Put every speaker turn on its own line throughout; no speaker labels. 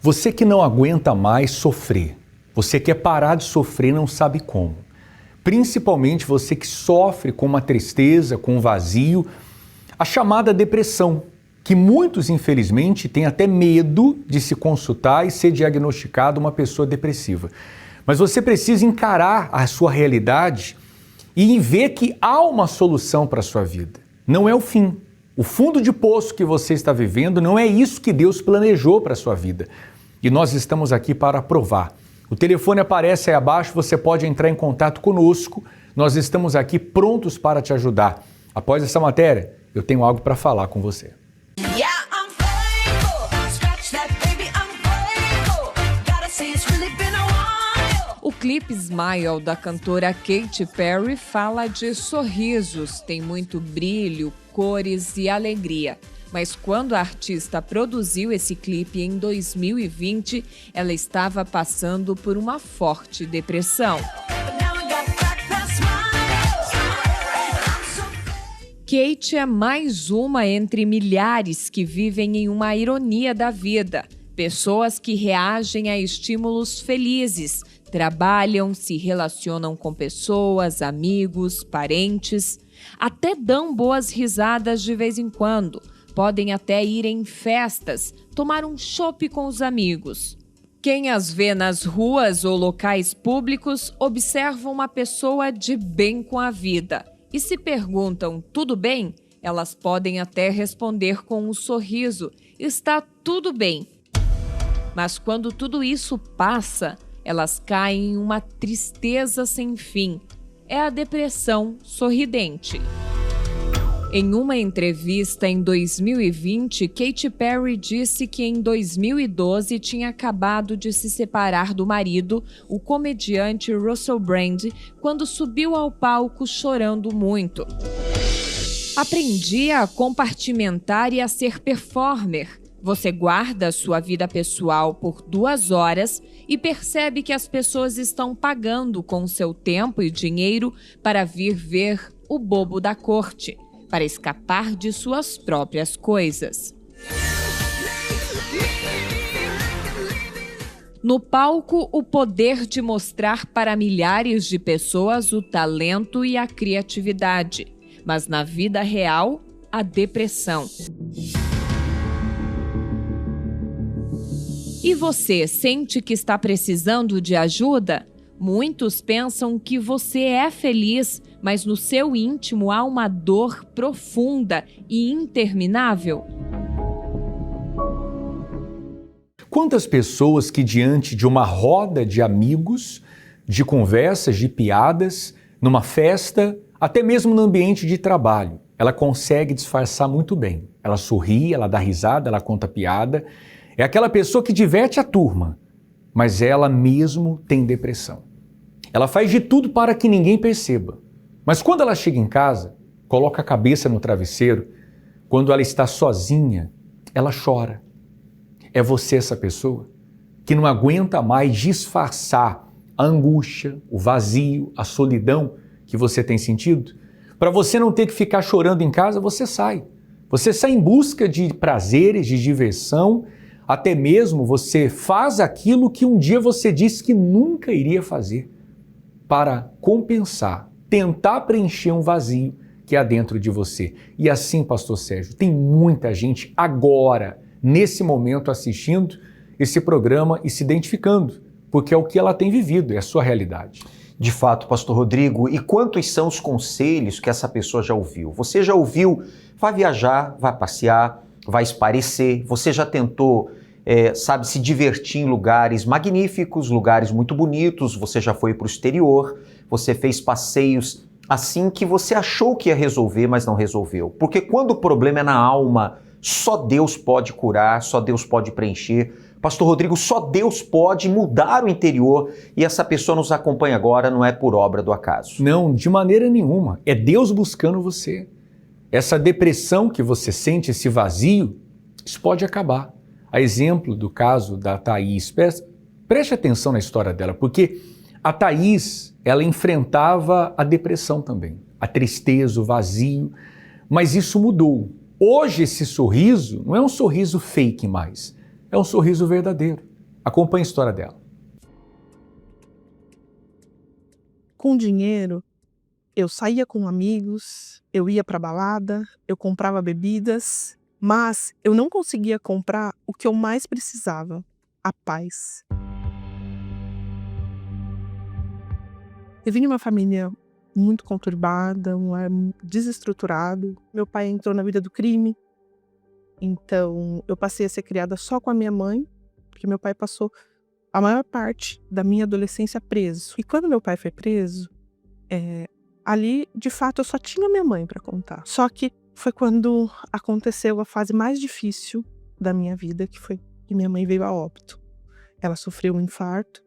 Você que não aguenta mais sofrer, você quer parar de sofrer e não sabe como. Principalmente você que sofre com uma tristeza, com um vazio, a chamada depressão, que muitos, infelizmente, têm até medo de se consultar e ser diagnosticado uma pessoa depressiva. Mas você precisa encarar a sua realidade e ver que há uma solução para a sua vida. Não é o fim. O fundo de poço que você está vivendo não é isso que Deus planejou para a sua vida. E nós estamos aqui para provar. O telefone aparece aí abaixo, você pode entrar em contato conosco. Nós estamos aqui prontos para te ajudar. Após essa matéria, eu tenho algo para falar com você.
O clipe Smile da cantora Katy Perry fala de sorrisos, tem muito brilho, cores e alegria. Mas quando a artista produziu esse clipe em 2020, ela estava passando por uma forte depressão. Katy é mais uma entre milhares que vivem em uma ironia da vida. Pessoas que reagem a estímulos felizes, trabalham, se relacionam com pessoas, amigos, parentes, até dão boas risadas de vez em quando. Podem até ir em festas, tomar um chopp com os amigos. Quem as vê nas ruas ou locais públicos observa uma pessoa de bem com a vida. E se perguntam, tudo bem? Elas podem até responder com um sorriso, está tudo bem. Mas quando tudo isso passa, elas caem em uma tristeza sem fim. É a depressão sorridente. Em uma entrevista em 2020, Katy Perry disse que em 2012 tinha acabado de se separar do marido, o comediante Russell Brand, quando subiu ao palco chorando muito. Aprendi a compartimentar e a ser performer. Você guarda a sua vida pessoal por 2 horas e percebe que as pessoas estão pagando com seu tempo e dinheiro para vir ver o bobo da corte, para escapar de suas próprias coisas. No palco, o poder de mostrar para milhares de pessoas o talento e a criatividade, mas na vida real, a depressão. E você sente que está precisando de ajuda? Muitos pensam que você é feliz, mas no seu íntimo há uma dor profunda e interminável.
Quantas pessoas que diante de uma roda de amigos, de conversas, de piadas, numa festa, até mesmo no ambiente de trabalho, ela consegue disfarçar muito bem. Ela sorri, ela dá risada, ela conta piada. É aquela pessoa que diverte a turma, mas ela mesmo tem depressão. Ela faz de tudo para que ninguém perceba. Mas quando ela chega em casa, coloca a cabeça no travesseiro, quando ela está sozinha, ela chora. É você essa pessoa que não aguenta mais disfarçar a angústia, o vazio, a solidão que você tem sentido? Para você não ter que ficar chorando em casa, você sai. Você sai em busca de prazeres, de diversão. Até mesmo você faz aquilo que um dia você disse que nunca iria fazer para compensar, tentar preencher um vazio que há dentro de você. E assim, pastor Sérgio, tem muita gente agora, nesse momento, assistindo esse programa e se identificando, porque é o que ela tem vivido, é a sua realidade.
De fato, pastor Rodrigo, e quantos são os conselhos que essa pessoa já ouviu? Você já ouviu, vai viajar, vai passear, vai esparecer, você já tentou se divertir em lugares magníficos, lugares muito bonitos, você já foi para o exterior, você fez passeios assim que você achou que ia resolver, mas não resolveu. Porque quando o problema é na alma, só Deus pode curar, só Deus pode preencher. Pastor Rodrigo, só Deus pode mudar o interior e essa pessoa nos acompanha agora, não é por obra do acaso.
Não, de maneira nenhuma. É Deus buscando você. Essa depressão que você sente, esse vazio, isso pode acabar. A exemplo do caso da Thaís, preste atenção na história dela, porque a Thaís, ela enfrentava a depressão também, a tristeza, o vazio, mas isso mudou. Hoje esse sorriso não é um sorriso fake mais, é um sorriso verdadeiro. Acompanhe a história dela.
Com dinheiro, eu saía com amigos, eu ia para balada, eu comprava bebidas, mas eu não conseguia comprar o que eu mais precisava, a paz. Eu vim de uma família muito conturbada, um lar desestruturado. Meu pai entrou na vida do crime, então eu passei a ser criada só com a minha mãe, porque meu pai passou a maior parte da minha adolescência preso. E quando meu pai foi preso, ali, de fato, eu só tinha minha mãe para contar. Só que foi quando aconteceu a fase mais difícil da minha vida, que foi que minha mãe veio a óbito. Ela sofreu um infarto.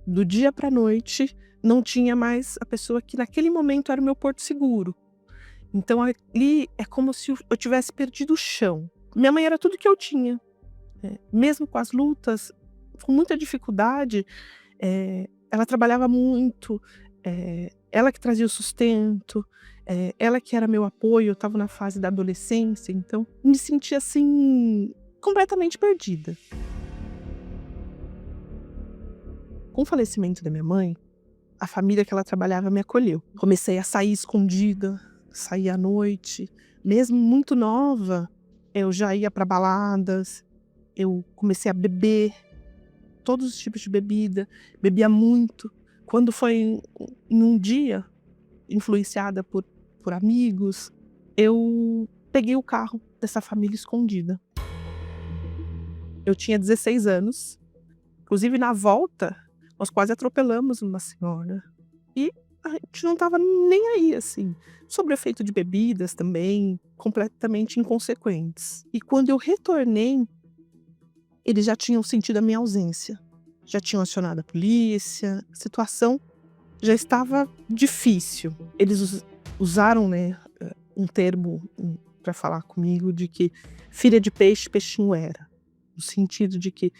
Do dia para a noite, não tinha mais a pessoa que naquele momento era o meu porto seguro. Então ali é como se eu tivesse perdido o chão. Minha mãe era tudo que eu tinha. Mesmo com as lutas, com muita dificuldade, ela trabalhava muito, ela que trazia o sustento, ela que era meu apoio. Eu estava na fase da adolescência, então me sentia assim, completamente perdida. Com o falecimento da minha mãe, a família que ela trabalhava me acolheu. Comecei a sair escondida, sair à noite. Mesmo muito nova, eu já ia para baladas, eu comecei a beber todos os tipos de bebida, bebia muito. Quando foi em um dia, influenciada por amigos, eu peguei o carro dessa família escondida. Eu tinha 16 anos, inclusive na volta, nós quase atropelamos uma senhora. E a gente não estava nem aí, assim. Sob o efeito de bebidas também, completamente inconsequentes. E quando eu retornei, eles já tinham sentido a minha ausência. Já tinham acionado a polícia, a situação já estava difícil. Eles usaram, né, um termo para falar comigo de que filha de peixe, peixinho era. No sentido de que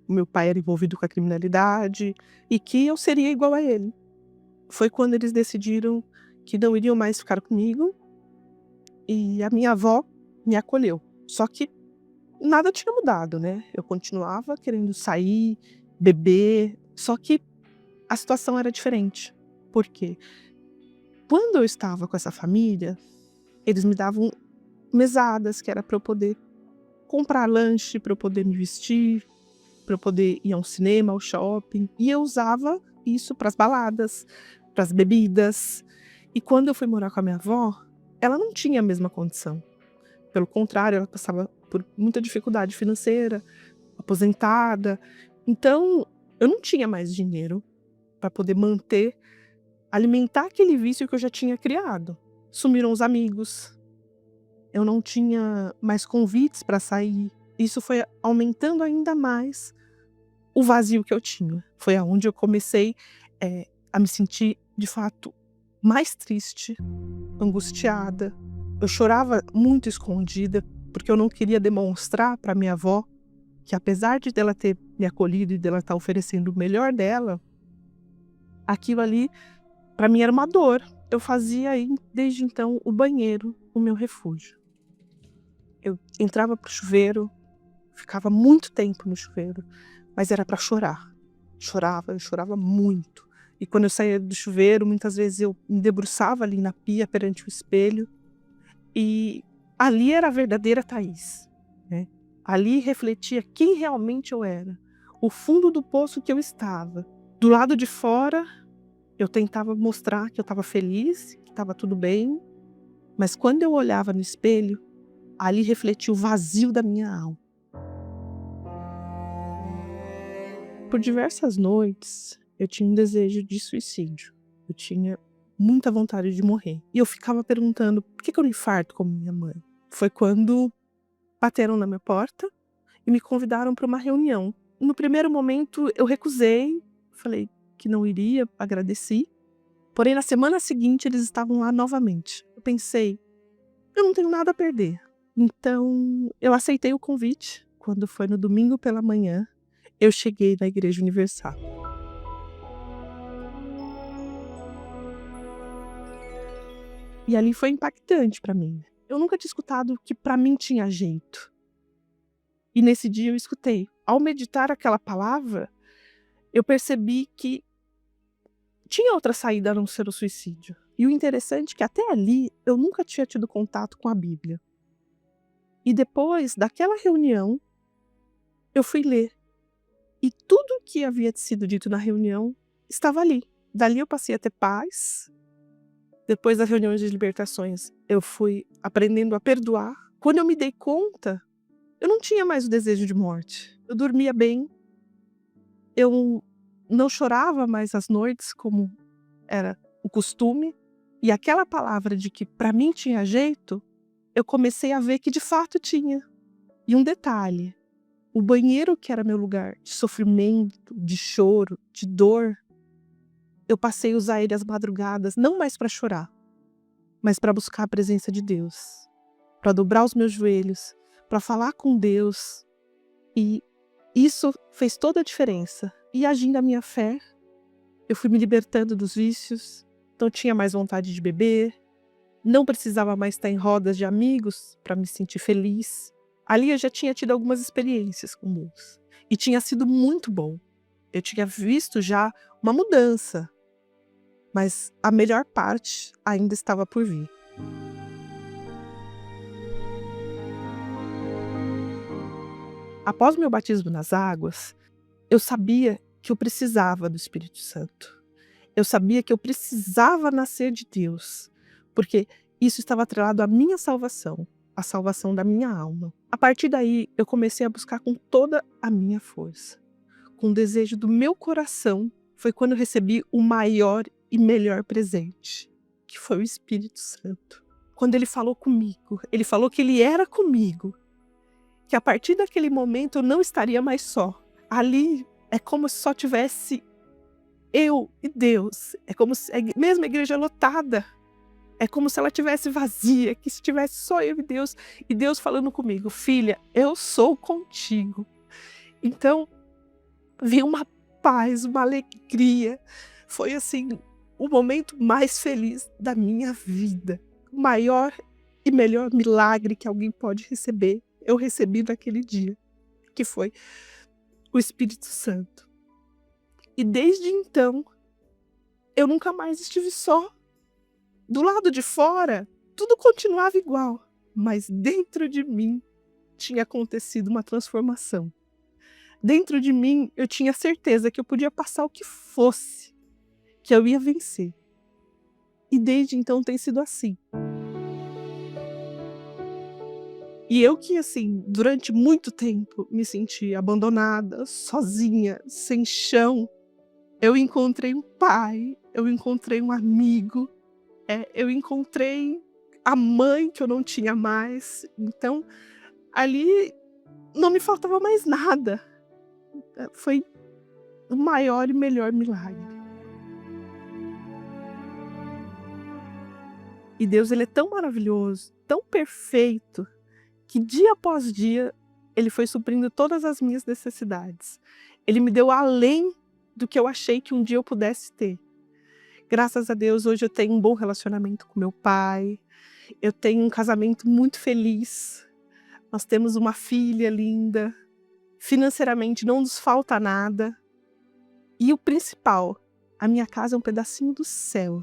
o meu pai era envolvido com a criminalidade e que eu seria igual a ele. Foi quando eles decidiram que não iriam mais ficar comigo e a minha avó me acolheu. Só que nada tinha mudado, né? Eu continuava querendo sair, beber, só que a situação era diferente. Por quê? Quando eu estava com essa família, eles me davam mesadas, que era para eu poder comprar lanche, para eu poder me vestir, para eu poder ir ao cinema, ao shopping. E eu usava isso para as baladas, para as bebidas. E quando eu fui morar com a minha avó, ela não tinha a mesma condição. Pelo contrário, ela passava por muita dificuldade financeira, aposentada. Então, eu não tinha mais dinheiro para poder alimentar aquele vício que eu já tinha criado. Sumiram os amigos. Eu não tinha mais convites para sair. Isso foi aumentando ainda mais o vazio que eu tinha. Foi aonde eu comecei a me sentir, de fato, mais triste, angustiada. Eu chorava muito escondida, porque eu não queria demonstrar para minha avó que, apesar de dela ter me acolhido e dela estar oferecendo o melhor dela, aquilo ali, para mim, era uma dor. Eu fazia aí, desde então, o banheiro, o meu refúgio. Eu entrava pro chuveiro, ficava muito tempo no chuveiro, mas era para chorar. Eu chorava muito. E quando eu saía do chuveiro, muitas vezes eu me debruçava ali na pia perante o espelho. E ali era a verdadeira Thaís, né? Ali refletia quem realmente eu era. O fundo do poço que eu estava. Do lado de fora, eu tentava mostrar que eu estava feliz, que estava tudo bem. Mas quando eu olhava no espelho, ali refletia o vazio da minha alma. Por diversas noites, eu tinha um desejo de suicídio. Eu tinha muita vontade de morrer. E eu ficava perguntando, por que eu não infarto como minha mãe? Foi quando bateram na minha porta e me convidaram para uma reunião. No primeiro momento, eu recusei, falei que não iria, agradeci. Porém, na semana seguinte, eles estavam lá novamente. Eu pensei, eu não tenho nada a perder. Então, eu aceitei o convite. Quando foi no domingo pela manhã, eu cheguei na Igreja Universal. E ali foi impactante para mim. Eu nunca tinha escutado que para mim tinha jeito. E nesse dia eu escutei ao meditar aquela palavra, eu percebi que tinha outra saída a não ser o suicídio. E o interessante é que até ali eu nunca tinha tido contato com a Bíblia. E depois daquela reunião, eu fui ler. E tudo o que havia sido dito na reunião estava ali. Dali eu passei a ter paz. Depois das reuniões de libertações, eu fui aprendendo a perdoar. Quando eu me dei conta, eu não tinha mais o desejo de morte. Eu dormia bem. Eu não chorava mais às noites, como era o costume. E aquela palavra de que para mim tinha jeito, eu comecei a ver que de fato tinha. E um detalhe, o banheiro que era meu lugar de sofrimento, de choro, de dor, eu passei a usar ele às madrugadas, não mais para chorar, mas para buscar a presença de Deus, para dobrar os meus joelhos, para falar com Deus. E isso fez toda a diferença. E agindo a minha fé, eu fui me libertando dos vícios, não tinha mais vontade de beber, não precisava mais estar em rodas de amigos para me sentir feliz. Ali eu já tinha tido algumas experiências com Deus e tinha sido muito bom. Eu tinha visto já uma mudança, mas a melhor parte ainda estava por vir. Após meu batismo nas águas, eu sabia que eu precisava do Espírito Santo. Eu sabia que eu precisava nascer de Deus, porque isso estava atrelado à minha salvação, à salvação da minha alma. A partir daí, eu comecei a buscar com toda a minha força. Com o desejo do meu coração, foi quando eu recebi o maior e melhor presente, que foi o Espírito Santo. Quando ele falou comigo, ele falou que ele era comigo, que a partir daquele momento eu não estaria mais só. Ali é como se só tivesse eu e Deus. É como se mesmo a igreja lotada, é como se ela tivesse vazia, que se tivesse só eu e Deus falando comigo: filha, eu sou contigo. Então, veio uma paz, uma alegria. Foi assim, o momento mais feliz da minha vida. O maior e melhor milagre que alguém pode receber, eu recebi naquele dia, que foi o Espírito Santo. E desde então, eu nunca mais estive só. Do lado de fora, tudo continuava igual, mas dentro de mim tinha acontecido uma transformação. Dentro de mim, eu tinha certeza que eu podia passar o que fosse, que eu ia vencer. E desde então tem sido assim. E eu que, assim, durante muito tempo me senti abandonada, sozinha, sem chão, eu encontrei um pai, eu encontrei um amigo, eu encontrei a mãe que eu não tinha mais. Então, ali não me faltava mais nada. Foi o maior e melhor milagre. E Deus, ele é tão maravilhoso, tão perfeito, que dia após dia ele foi suprindo todas as minhas necessidades. Ele me deu além do que eu achei que um dia eu pudesse ter. Graças a Deus, hoje eu tenho um bom relacionamento com meu pai, eu tenho um casamento muito feliz, nós temos uma filha linda, financeiramente não nos falta nada. E o principal, a minha casa é um pedacinho do céu.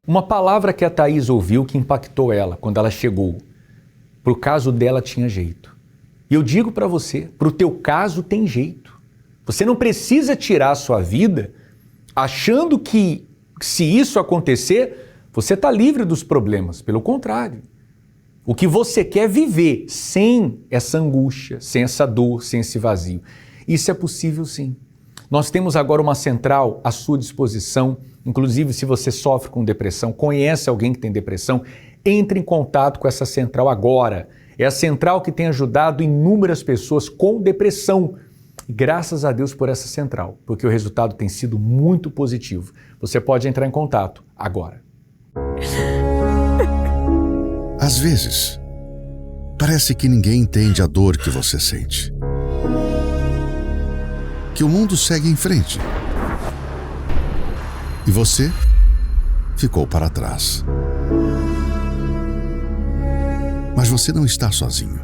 Uma palavra que a Thaís ouviu que impactou ela quando ela chegou. Pro caso dela tinha jeito. E eu digo para você, pro teu caso tem jeito. Você não precisa tirar a sua vida achando que se isso acontecer, você está livre dos problemas. Pelo contrário. O que você quer é viver sem essa angústia, sem essa dor, sem esse vazio. Isso é possível sim. Nós temos agora uma central à sua disposição. Inclusive, se você sofre com depressão, conhece alguém que tem depressão, entre em contato com essa central agora. É a central que tem ajudado inúmeras pessoas com depressão. E graças a Deus por essa central, porque o resultado tem sido muito positivo. Você pode entrar em contato agora.
Às vezes, parece que ninguém entende a dor que você sente. Que o mundo segue em frente. E você ficou para trás. Mas você não está sozinho.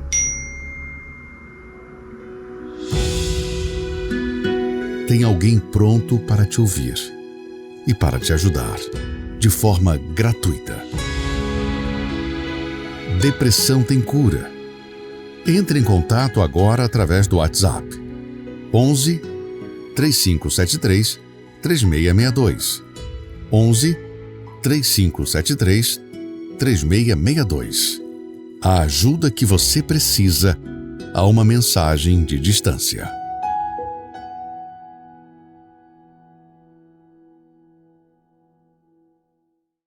tem alguém pronto para te ouvir e para te ajudar, de forma gratuita. Depressão tem cura. Entre em contato agora através do WhatsApp 11 3573 3662. 11 3573 3662. A ajuda que você precisa a uma mensagem de distância.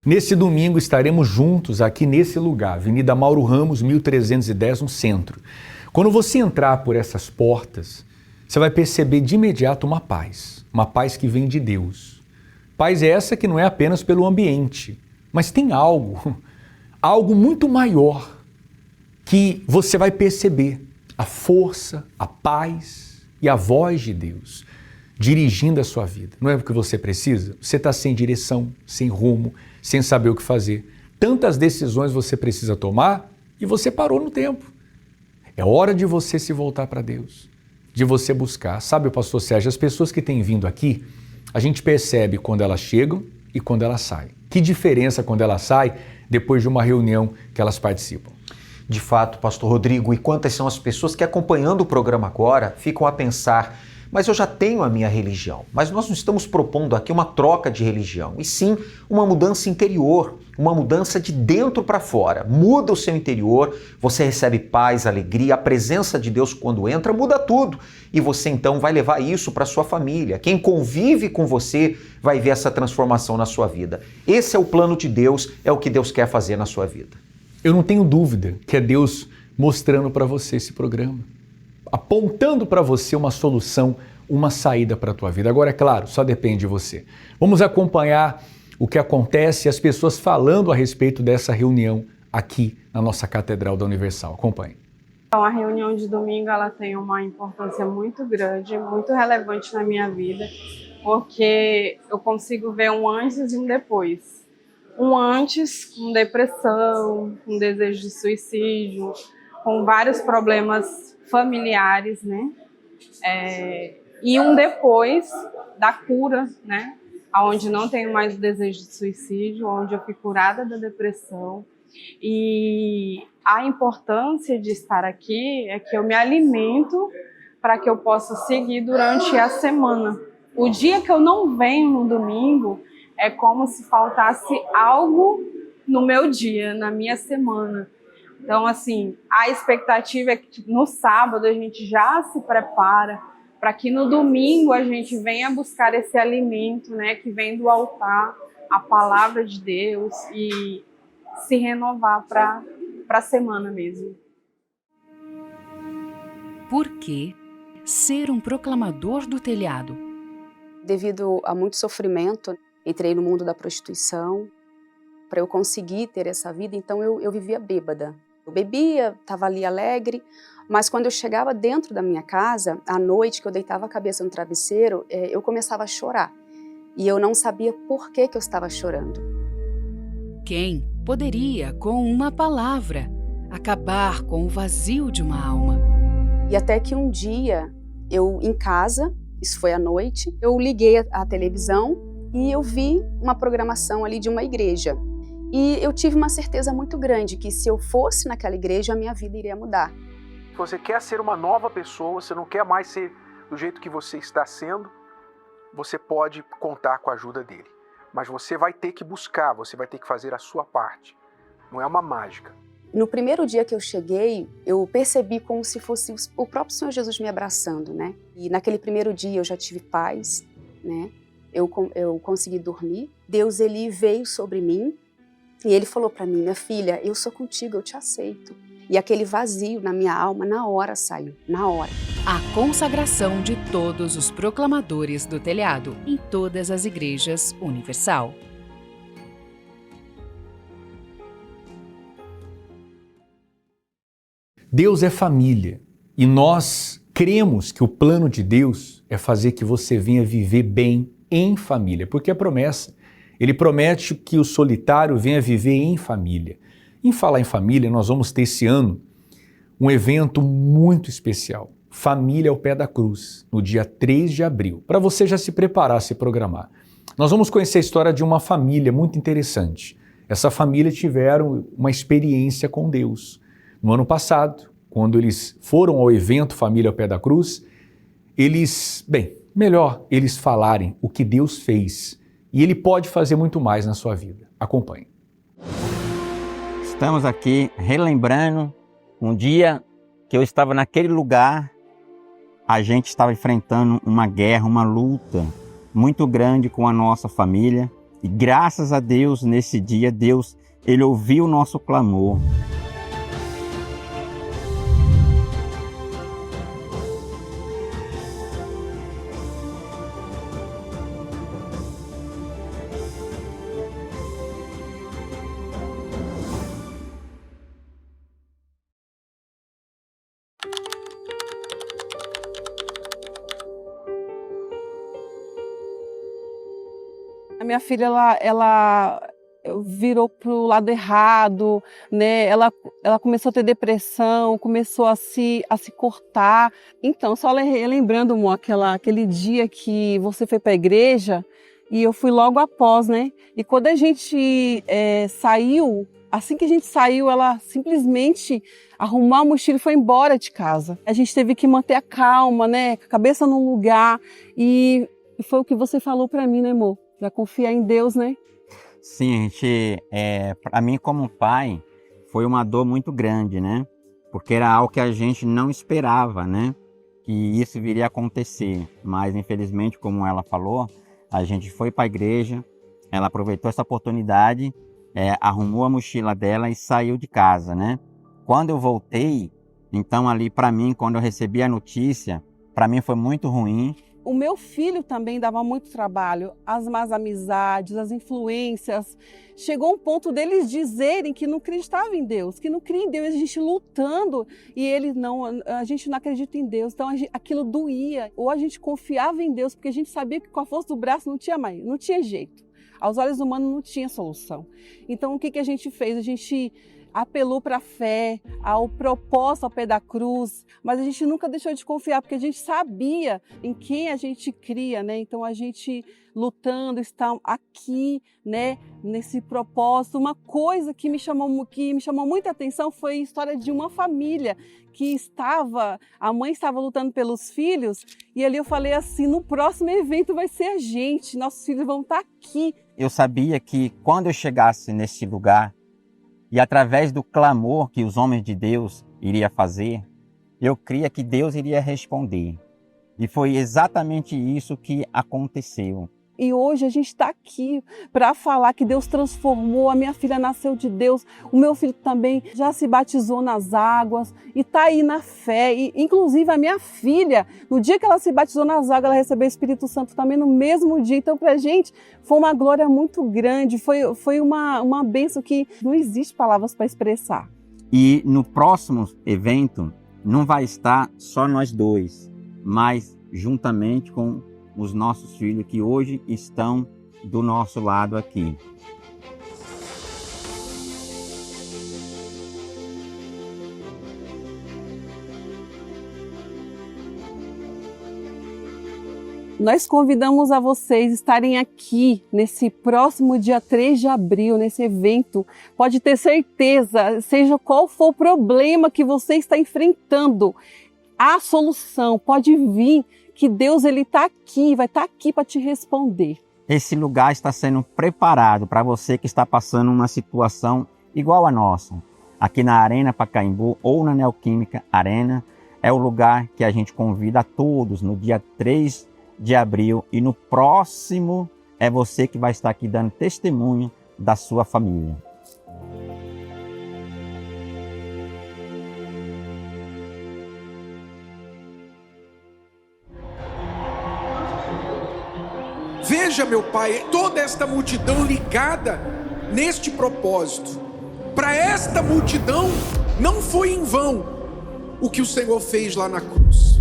Nesse domingo estaremos juntos aqui nesse lugar, Avenida Mauro Ramos, 1310, no centro. Quando você entrar por essas portas, você vai perceber de imediato uma paz que vem de Deus. Paz é essa que não é apenas pelo ambiente, mas tem algo muito maior que você vai perceber. A força, a paz e a voz de Deus dirigindo a sua vida. Não é o que você precisa? Você está sem direção, sem rumo, sem saber o que fazer. Tantas decisões você precisa tomar e você parou no tempo. É hora de você se voltar para Deus, de você buscar. Sabe, pastor Sérgio, as pessoas que têm vindo aqui, a gente percebe quando elas chegam e quando elas saem. Que diferença quando elas saem depois de uma reunião que elas participam.
De fato, pastor Rodrigo, e quantas são as pessoas que acompanhando o programa agora ficam a pensar: mas eu já tenho a minha religião. Mas nós não estamos propondo aqui uma troca de religião, e sim uma mudança interior, uma mudança de dentro para fora. Muda o seu interior, você recebe paz, alegria, a presença de Deus quando entra muda tudo. E você então vai levar isso para sua família. Quem convive com você vai ver essa transformação na sua vida. Esse é o plano de Deus, é o que Deus quer fazer na sua vida.
Eu não tenho dúvida que é Deus mostrando para você esse programa, apontando para você uma solução, uma saída para a tua vida. Agora, é claro, só depende de você. Vamos acompanhar o que acontece e as pessoas falando a respeito dessa reunião aqui na nossa Catedral da Universal. Acompanhe.
Então, a reunião de domingo ela tem uma importância muito grande, muito relevante na minha vida, porque eu consigo ver um antes e um depois. Um antes com depressão, com desejo de suicídio, com vários problemas familiares, né? E um depois da cura, né? Onde não tenho mais o desejo de suicídio, onde eu fui curada da depressão. E a importância de estar aqui é que eu me alimento para que eu possa seguir durante a semana. O dia que eu não venho no domingo é como se faltasse algo no meu dia, na minha semana. Então, assim, a expectativa é que no sábado a gente já se prepara para que no domingo a gente venha buscar esse alimento, né, que vem do altar, a palavra de Deus, e se renovar para a semana mesmo.
Por que ser um proclamador do telhado?
Devido a muito sofrimento, entrei no mundo da prostituição. Para eu conseguir ter essa vida, então eu vivia bêbada. Eu bebia, estava ali alegre, mas quando eu chegava dentro da minha casa, à noite, que eu deitava a cabeça no travesseiro, eu começava a chorar. E eu não sabia por que eu estava chorando.
Quem poderia, com uma palavra, acabar com o vazio de uma alma?
E até que um dia, eu em casa, isso foi à noite, eu liguei a televisão e eu vi uma programação ali de uma igreja. E eu tive uma certeza muito grande que se eu fosse naquela igreja, a minha vida iria mudar.
Você quer ser uma nova pessoa, você não quer mais ser do jeito que você está sendo, você pode contar com a ajuda dele. Mas você vai ter que buscar, você vai ter que fazer a sua parte. Não é uma mágica.
No primeiro dia que eu cheguei, eu percebi como se fosse o próprio Senhor Jesus me abraçando, né? E naquele primeiro dia eu já tive paz, né? Eu consegui dormir. Deus, ele veio sobre mim e ele falou para mim: minha filha, eu sou contigo, eu te aceito. E aquele vazio na minha alma, na hora saiu, na hora.
A consagração de todos os proclamadores do telhado em todas as igrejas Universal.
Deus é família e nós cremos que o plano de Deus é fazer que você venha viver bem em família, porque é promessa. Ele promete que o solitário venha viver em família. Em falar em família, nós vamos ter esse ano um evento muito especial. Família ao Pé da Cruz, no dia 3 de abril, para você já se preparar, se programar. Nós vamos conhecer a história de uma família muito interessante. Essa família tiveram uma experiência com Deus. No ano passado, quando eles foram ao evento Família ao Pé da Cruz, melhor eles falarem o que Deus fez. E Ele pode fazer muito mais na sua vida. Acompanhe.
Estamos aqui relembrando um dia que eu estava naquele lugar. A gente estava enfrentando uma guerra, uma luta muito grande com a nossa família. E graças a Deus, nesse dia, Deus, Ele ouviu o nosso clamor.
A minha filha, ela virou para o lado errado, né? Ela começou a ter depressão, começou a se cortar. Então, só lembrando, amor, aquele dia que você foi para a igreja e eu fui logo após, né? E quando a gente saiu, assim que a gente saiu, ela simplesmente arrumou a mochila e foi embora de casa. A gente teve que manter a calma, né? A cabeça no lugar. E foi o que você falou para mim, né, amor? Já confiar em Deus, né?
Sim, para mim como pai, foi uma dor muito grande, né? Porque era algo que a gente não esperava, né? Que isso viria a acontecer. Mas, infelizmente, como ela falou, a gente foi para a igreja, ela aproveitou essa oportunidade, arrumou a mochila dela e saiu de casa, né? Quando eu voltei, então ali para mim, quando eu recebi a notícia, para mim foi muito ruim.
O meu filho também dava muito trabalho, as más amizades, as influências. Chegou um ponto deles dizerem que não acreditavam em Deus, que não criam em Deus, a gente lutando e a gente não acredita em Deus. Então aquilo doía. Ou a gente confiava em Deus, porque a gente sabia que com a força do braço não tinha jeito. Aos olhos humanos não tinha solução. Então o que a gente fez? A gente apelou para a fé, ao propósito ao pé da cruz, mas a gente nunca deixou de confiar, porque a gente sabia em quem a gente cria, né? Então a gente lutando, está aqui, né, nesse propósito. Uma coisa que me chamou muita atenção foi a história de uma família que a mãe estava lutando pelos filhos, e ali eu falei assim, no próximo evento vai ser a gente, nossos filhos vão estar aqui.
Eu sabia que quando eu chegasse nesse lugar, e através do clamor que os homens de Deus iriam fazer, eu cria que Deus iria responder. E foi exatamente isso que aconteceu.
E hoje a gente está aqui para falar que Deus transformou, a minha filha nasceu de Deus, o meu filho também já se batizou nas águas e está aí na fé. E, inclusive a minha filha, no dia que ela se batizou nas águas, ela recebeu o Espírito Santo também no mesmo dia. Então para a gente foi uma glória muito grande, foi uma bênção que não existe palavras para expressar.
E no próximo evento não vai estar só nós dois, mas juntamente com os nossos filhos que hoje estão do nosso lado aqui.
Nós convidamos a vocês estarem aqui nesse próximo dia 3 de abril, nesse evento. Pode ter certeza, seja qual for o problema que você está enfrentando, a solução pode vir, que Deus ele está aqui, vai estar aqui para te responder.
Esse lugar está sendo preparado para você que está passando uma situação igual a nossa. Aqui na Arena Pacaembu ou na Neoquímica Arena, é o lugar que a gente convida a todos no dia 3 de abril. E no próximo é você que vai estar aqui dando testemunho da sua família.
Veja, meu Pai, toda esta multidão ligada neste propósito. Para esta multidão não foi em vão o que o Senhor fez lá na cruz.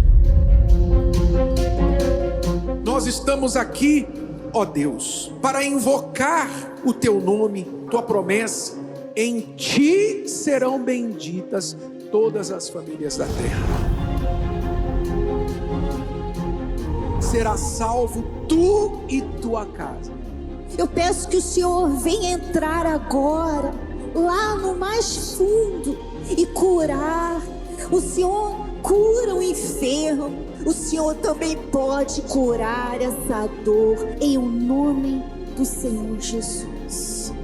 Nós estamos aqui, ó Deus, para invocar o Teu nome, Tua promessa. Em Ti serão benditas todas as famílias da terra.
será salvo, tu e tua casa.
Eu peço que o Senhor venha entrar agora, lá no mais fundo, e curar. O Senhor cura o enfermo. O Senhor também pode curar essa dor, em o nome do Senhor Jesus.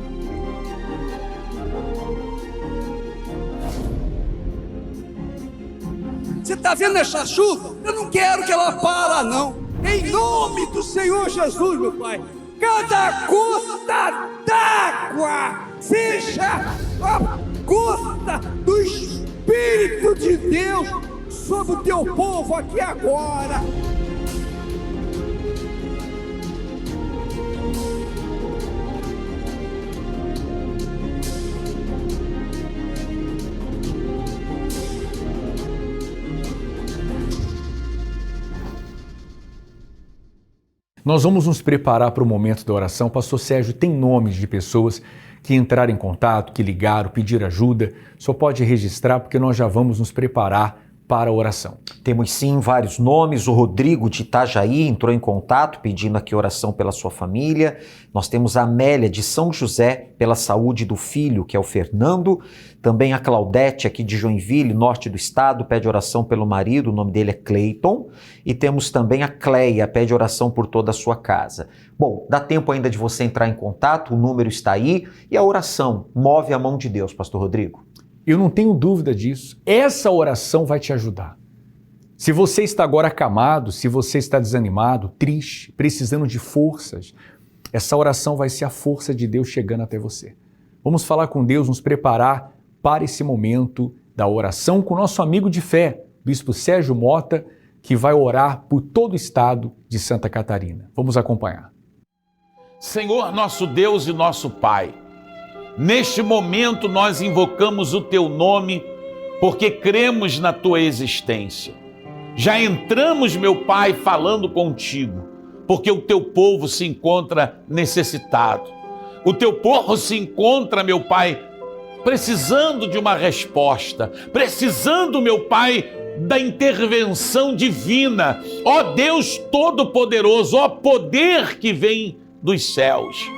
Você está vendo essa chuva? Eu não quero que ela para, não. Em nome do Senhor Jesus, meu Pai. Cada gota d'água seja a gota do Espírito de Deus sobre o teu povo aqui agora.
Nós vamos nos preparar para o momento da oração. Pastor Sérgio, tem nomes de pessoas que entraram em contato, que ligaram, pediram ajuda. Só pode registrar porque nós já vamos nos preparar para a oração.
Temos sim vários nomes. O Rodrigo de Itajaí entrou em contato pedindo aqui oração pela sua família. Nós temos a Amélia de São José pela saúde do filho, que é o Fernando. Também a Claudete aqui de Joinville, norte do estado, pede oração pelo marido, o nome dele é Cleiton. E temos também a Cleia, pede oração por toda a sua casa. Bom, dá tempo ainda de você entrar em contato, o número está aí. E a oração move a mão de Deus, Pastor Rodrigo.
Eu não tenho dúvida disso. Essa oração vai te ajudar. Se você está agora acamado, se você está desanimado, triste, precisando de forças, essa oração vai ser a força de Deus chegando até você. Vamos falar com Deus, nos preparar para esse momento da oração com o nosso amigo de fé, Bispo Sérgio Mota, que vai orar por todo o estado de Santa Catarina. Vamos acompanhar.
Senhor, nosso Deus e nosso Pai, neste momento nós invocamos o Teu nome porque cremos na Tua existência. Já entramos, meu Pai, falando contigo, porque o Teu povo se encontra necessitado. O Teu povo se encontra, meu Pai, precisando de uma resposta, precisando, meu Pai, da intervenção divina. Ó Deus Todo-Poderoso, ó poder que vem dos céus,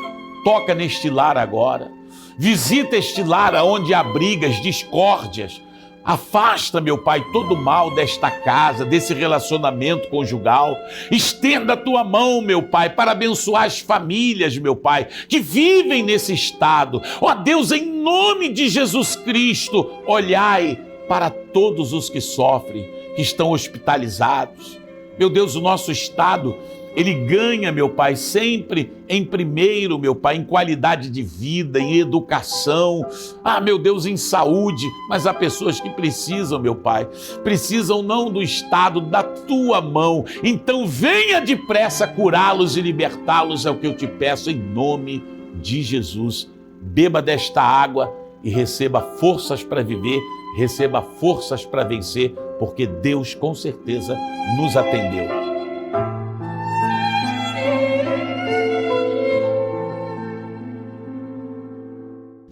toca neste lar agora. Visita este lar onde há brigas, discórdias. Afasta, meu Pai, todo o mal desta casa, desse relacionamento conjugal. Estenda a Tua mão, meu Pai, para abençoar as famílias, meu Pai, que vivem nesse estado. Ó Deus, em nome de Jesus Cristo, olhai para todos os que sofrem, que estão hospitalizados. Meu Deus, o nosso estado, ele ganha, meu Pai, sempre em primeiro, meu Pai, em qualidade de vida, em educação, meu Deus, em saúde, mas há pessoas que precisam, meu Pai, precisam não do Estado, da Tua mão. Então venha depressa curá-los e libertá-los, é o que eu te peço em nome de Jesus. Beba desta água e receba forças para viver, receba forças para vencer, porque Deus com certeza nos atendeu.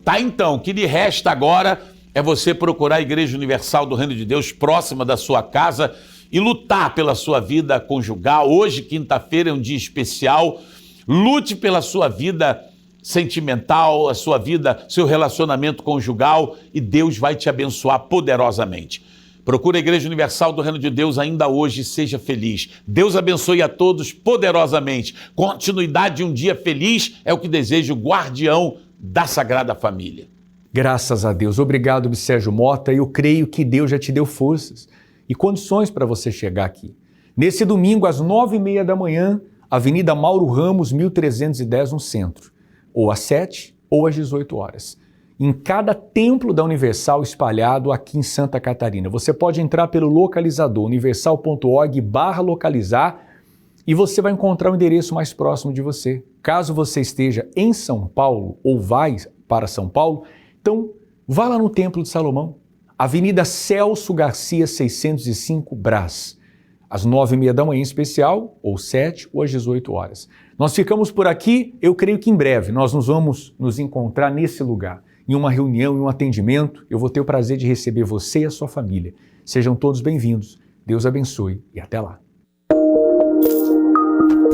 Tá, então, o que lhe resta agora é você procurar a Igreja Universal do Reino de Deus próxima da sua casa e lutar pela sua vida conjugal. Hoje, quinta-feira, é um dia especial. Lute pela sua vida sentimental, a sua vida, seu relacionamento conjugal, e Deus vai te abençoar poderosamente. Procure a Igreja Universal do Reino de Deus ainda hoje e seja feliz. Deus abençoe a todos poderosamente. Continuidade de um dia feliz é o que deseja o guardião da Sagrada Família.
Graças a Deus. Obrigado, Sérgio Mota. Eu creio que Deus já te deu forças e condições para você chegar aqui. Nesse domingo, às 9h30 da manhã, Avenida Mauro Ramos, 1310, no centro. Ou às 7 ou às 18 horas. Em cada templo da Universal espalhado aqui em Santa Catarina. Você pode entrar pelo localizador universal.org/localizar e você vai encontrar o endereço mais próximo de você. Caso você esteja em São Paulo ou vai para São Paulo, então vá lá no Templo de Salomão, Avenida Celso Garcia 605, Brás, às 9h30 da manhã em especial, ou 7 ou às 18 horas. Nós ficamos por aqui, eu creio que em breve nós vamos nos encontrar nesse lugar, em uma reunião, em um atendimento. Eu vou ter o prazer de receber você e a sua família. Sejam todos bem-vindos. Deus abençoe e até lá.
Música